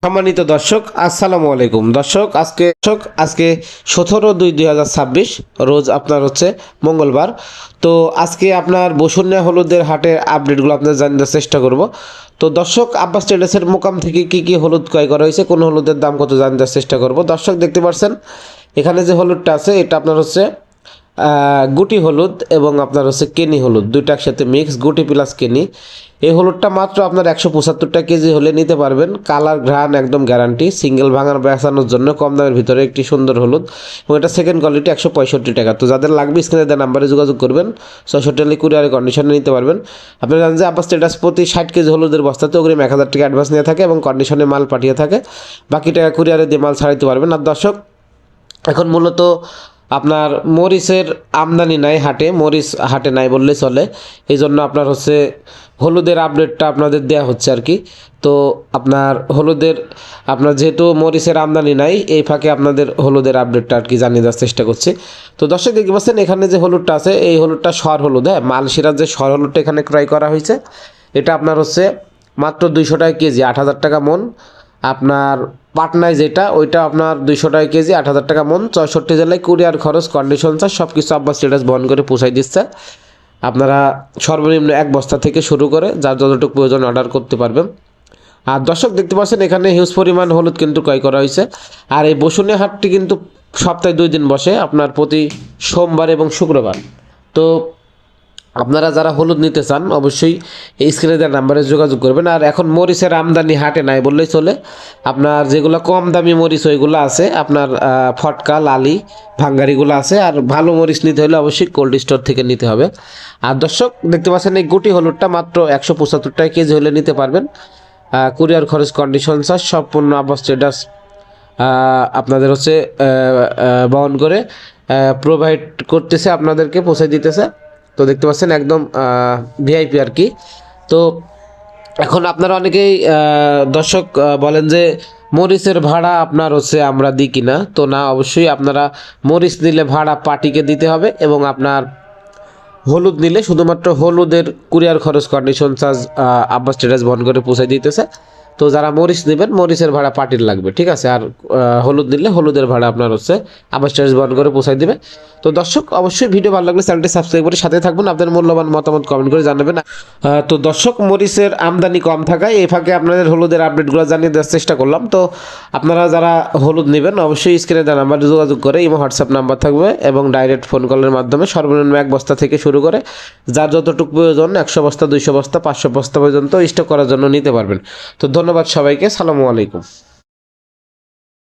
সম্মানিত দর্শক আসসালামু আলাইকুম। আজকে 17/2/2026 রোজ আপনার হচ্ছে মঙ্গলবার। তো আজকে আপনার বসুনিয়া হলুদের হাটের আপডেটগুলো আপনাদের জানার চেষ্টা করব। তো দর্শক, আব্বাস ট্রেডার্সের মোকাম থেকে কি হলুদ ক্রয় করা হয়েছে, কোন হলুদের দাম কত জানার চেষ্টা করব। দর্শক দেখতে পাচ্ছেন এখানে যে হলুদটা আছে এটা আপনার হচ্ছে গুটি হলুদ এবং আপনার হচ্ছে কেনি হলুদ, দুইটা একসাথে মিক্স, গুটি প্লাস কেনি। এই হলুদটা মাত্র আপনার 175 কেজি হলে নিতে পারবেন। কালার ঘ্রাণ একদম গ্যারান্টি, সিঙ্গেল ভাঙার বেচানোর জন্য কম দামের ভিতরে একটি সুন্দর হলুদ এবং এটা সেকেন্ড কোয়ালিটি 165 টাকা। তো যাদের লাগবে স্ক্রিনে দেওয়া নাম্বারে যোগাযোগ করবেন, 66 কুরিয়ারের কন্ডিশনে নিতে পারবেন। আপনারা জানেন যে আব্বাস ট্রেডার্স প্রতি 60 কেজি হলুদের বস্তাতে অগ্রিম 1000 টাকা অ্যাডভান্স নিয়ে থাকে এবং কন্ডিশনে মাল পাঠিয়ে থাকে, বাকি টাকা কুরিয়ারে দিয়ে মাল ছাড়াইতে পারবেন। আর দর্শক, এখন মূলত আপনার মরিচের আমদানি নাই হাটে, মরিচ হাটে নাই বললে চলে। এই জন্য আপনার হচ্ছে হলুদের আপডেটটা আপনাদের দেয়া হচ্ছে আর কি। তো আপনার যেহেতু মরিচের আমদানি নাই, এই ফাঁকে আপনাদের হলুদের আপডেটটা আর কি জানিয়ে দেওয়ার চেষ্টা করছি। তো দর্শক দেখতে পাচ্ছেন এখানে যে হলুদটা আছে, এই হলুদটা সর হলুদ। হ্যাঁ, মালশিরার যে সর হলুদটা এখানে ক্রয় করা হয়েছে, এটা আপনার হচ্ছে মাত্র 200 টাকা কেজি, 8,000 টাকা মন। আপনার পাটনায় যেটা, ওইটা আপনার 200 টাকা কেজি, 8,000 টাকা মন। 64 জেলায় কুরিয়ার খরচ, কন্ডিশন চার্জ সব কিছু আব্বাস ট্রেডার্স বহন করে পৌঁছাই দিচ্ছে। আপনারা সর্বনিম্ন এক বস্তা থেকে শুরু করে যার যতটুকু প্রয়োজন অর্ডার করতে পারবেন। আর দর্শক দেখতে পাচ্ছেন এখানে হিউজ পরিমাণ হলুদ কিন্তু ক্রয় করা হয়েছে। আর এই বসুনিয়া হাটটি কিন্তু সপ্তাহে 2 দিন বসে, আপনার প্রতি সোমবার এবং শুক্রবার। তো আপনারা যারা হলুদ নিতে চান অবশ্যই এই স্ক্রিনে দেওয়া নাম্বারে যোগাযোগ করবেন। আর এখন মরিচের আমদানি হাটে নাই বললেই চলে। আপনার যেগুলো কম দামি মরিচ ওইগুলো আছে, আপনার ফটকা, লালি, ভাঙ্গারিগুলো আছে। আর ভালো মরিচ নিতে হলে অবশ্যই কোল্ড স্টোর থেকে নিতে হবে। আর দর্শক দেখতে পাচ্ছেন এই গুটি হলুদটা মাত্র 175 টাকা কেজি হলে নিতে পারবেন। কুরিয়ার খরচ, কন্ডিশন চার্জ সম্পূর্ণ আব্বাস ট্রেডার্স আপনাদের হচ্ছে বহন করে প্রোভাইড করতেছে, আপনাদেরকে পৌঁছে দিতেছে। তো দেখতে পাচ্ছেন একদম ভিআইপি আর কি। তো এখন আপনারা অনেকেই দর্শক বলেন যে মরিচের ভাড়া আপনার হচ্ছে আমরা দিই কিনা। তো না, অবশ্যই আপনারা মরিচ নিলে ভাড়া পার্টিকে দিতে হবে এবং আপনার হলুদ নিলে শুধুমাত্র হলুদের কুরিয়ার খরচ, কন্ডিশন চার্জ আব্বাস ট্রেডার্স বহন করে পৌঁছায় দিতেছে। তো যারা মরিচ নেবেন মরিচের ভাড়া পার্টির লাগবে, ঠিক আছে। আর হলুদ নিলে হলুদের ভাড়া আপনার হচ্ছে আব্বাস ট্রেডার্স বহন করে পৌঁছায় দিবে। তো দর্শক, অবশ্যই ভিডিও ভালো লাগলে চ্যানেলটি সাবস্ক্রাইব করে সাথে থাকবেন, আপনাদের মূল্যবান মতামত কমেন্ট করে জানাবেন। তো দর্শক, মরিচের আমদানি কম থাকায় এই ফাঁকে আপনাদের হলুদের আপডেটগুলো জানিয়ে দেওয়ার চেষ্টা করলাম। তো আপনারা যারা হলুদ নেবেন অবশ্যই স্ক্রিনে দেওয়া নাম্বারে যোগাযোগ করে, ইমো হোয়াটসঅ্যাপ নাম্বার থাকবে এবং ডাইরেক্ট ফোন কলের মাধ্যমে সর্বনিম্ন এক বস্তা থেকে শুরু করে যার যতটুকু প্রয়োজন 100 বস্তা, 200 বস্তা, 500 বস্তা পর্যন্ত স্টক করার জন্য নিতে পারবেন। তো ধন্যবাদ সবাইকে, সালামু আলাইকুম।